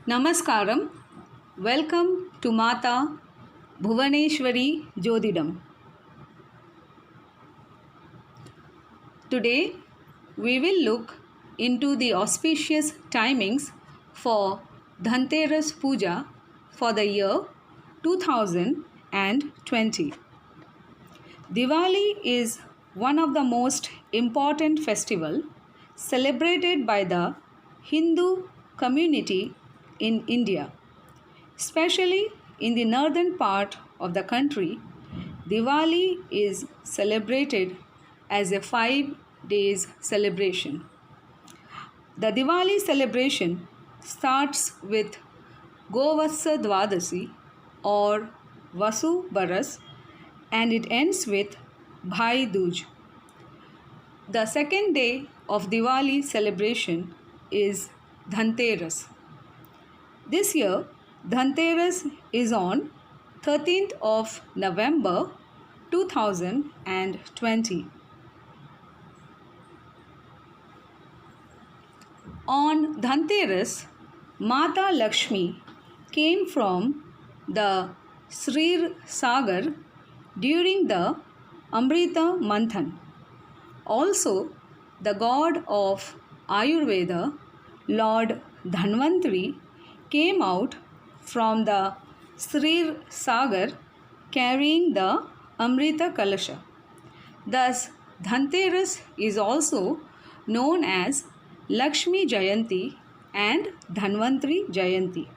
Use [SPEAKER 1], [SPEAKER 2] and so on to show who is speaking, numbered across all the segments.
[SPEAKER 1] Namaskaram. Welcome to Mata Bhuvaneshwari Jodidam. Today we will look into the auspicious timings for Dhanteras Puja for the year 2020. Diwali is one of the most important festival celebrated by the Hindu community in India. Especially in the northern part of the country, Diwali is celebrated as a 5 days celebration. The Diwali celebration starts with Govassa Dwadasi or Vasu Baras and it ends with Bhai Dooj. The second day of Diwali celebration is Dhanteras. This year, Dhanteras is on 13th of November 2020. On Dhanteras, Mata Lakshmi came from the Srir Sagar during the Amrita Manthan. Also, the god of Ayurveda, Lord Dhanvantari, came out from the Srir Sagar carrying the Amrita Kalasha. Thus, Dhanteras is also known as Lakshmi Jayanti and Dhanvantari Jayanti.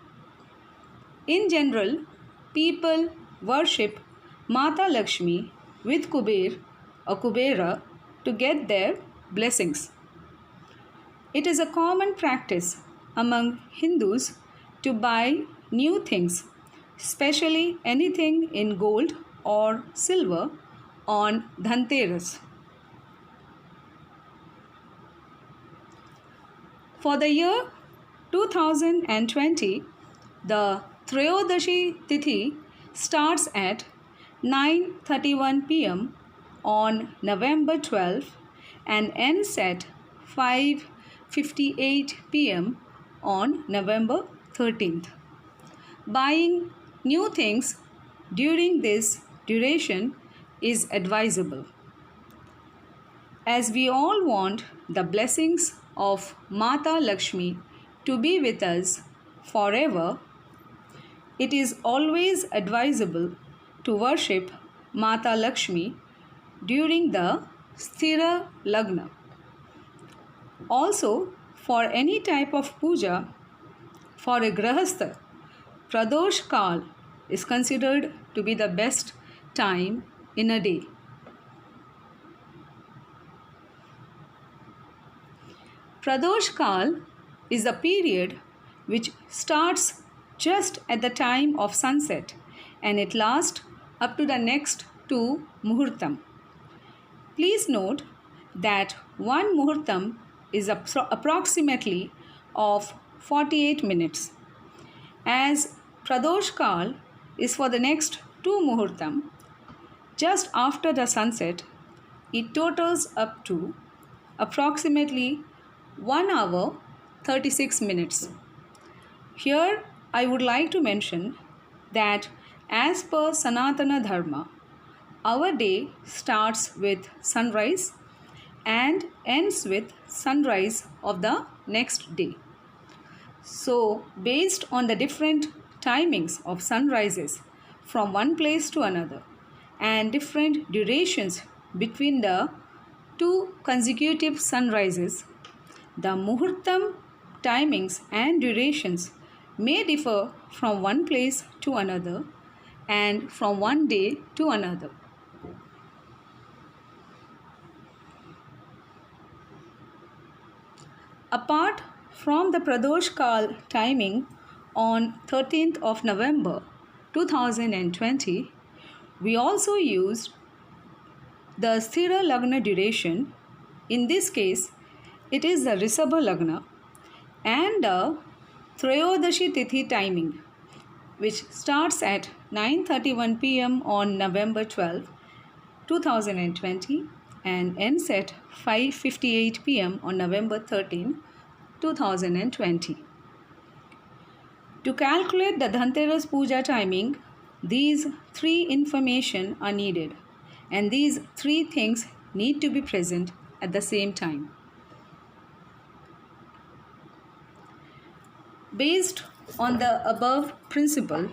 [SPEAKER 1] In general, people worship Mata Lakshmi with Kuber or Kubera to get their blessings. It is a common practice among Hindus to buy new things, especially anything in gold or silver, on Dhanteras. For the year 2020, the Trayodashi Tithi starts at 9:31 p.m. on November 12 and ends at 5:58 p.m. on November 13th. Buying new things during this duration is advisable. As we all want the blessings of Mata Lakshmi to be with us forever, it is always advisable to worship Mata Lakshmi during the Sthira Lagna. Also, for any type of puja for a grahastha, Pradosh Kal is considered to be the best time in a day. Pradosh Kal is the period which starts just at the time of sunset and it lasts up to the next two muhurtam. Please note that one muhurtam is approximately of 48 minutes. As Pradosh Kal is for the next two muhurtam, just after the sunset, it totals up to approximately 1 hour 36 minutes. Here I would like to mention that as per Sanatana Dharma, our day starts with sunrise and ends with sunrise of the next day. So, based on the different timings of sunrises from one place to another and different durations between the two consecutive sunrises, the muhurtam timings and durations may differ from one place to another and from one day to another. Apart from the Pradosh Kal timing on 13th of November 2020, we also used the Sthira Lagna duration. In this case, it is the Risabha Lagna and the Trayodashi Tithi timing, which starts at 9:31 p.m. on November 12, 2020 and ends at 5:58 p.m. on November 13, 2020. To calculate the Dhanteras Puja timing, these three information are needed, and these three things need to be present at the same time. Based on the above principle,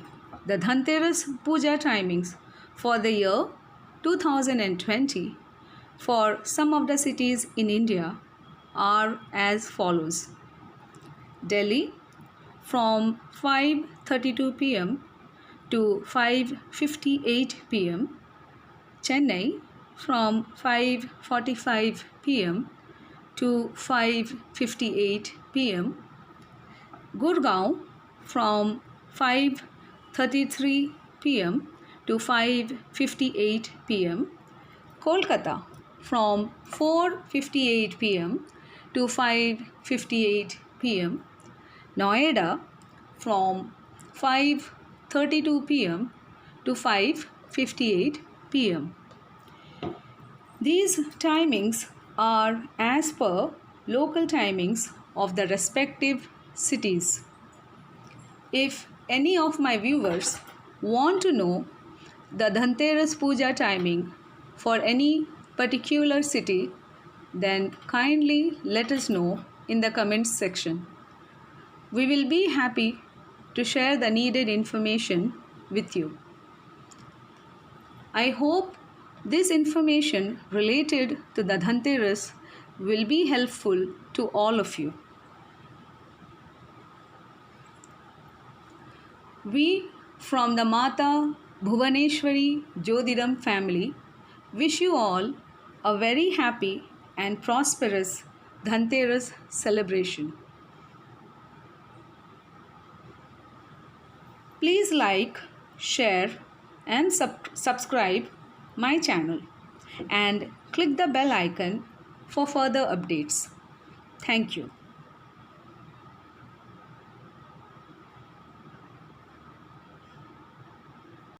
[SPEAKER 1] the Dhanteras Puja timings for the year 2020 for some of the cities in India are as follows. Delhi from 5:32 p.m. to 5:58 p.m. Chennai from 5:45 p.m. to 5:58 p.m. Gurgaon from 5:33 p.m. to 5:58 p.m. Kolkata from 4:58 p.m. to 5:58 p.m. Noida from 5:32 p.m. to 5:58 p.m. These timings are as per local timings of the respective cities. If any of my viewers want to know the Dhanteras Puja timing for any particular city, then kindly let us know in the comments section. We will be happy to share the needed information with you. I hope this information related to the Dhanteras will be helpful to all of you. We from the Mata Bhuvaneshwari Jodiram family wish you all a very happy and prosperous Dhanteras celebration. Please like, share and subscribe my channel and click the bell icon for further updates. Thank you.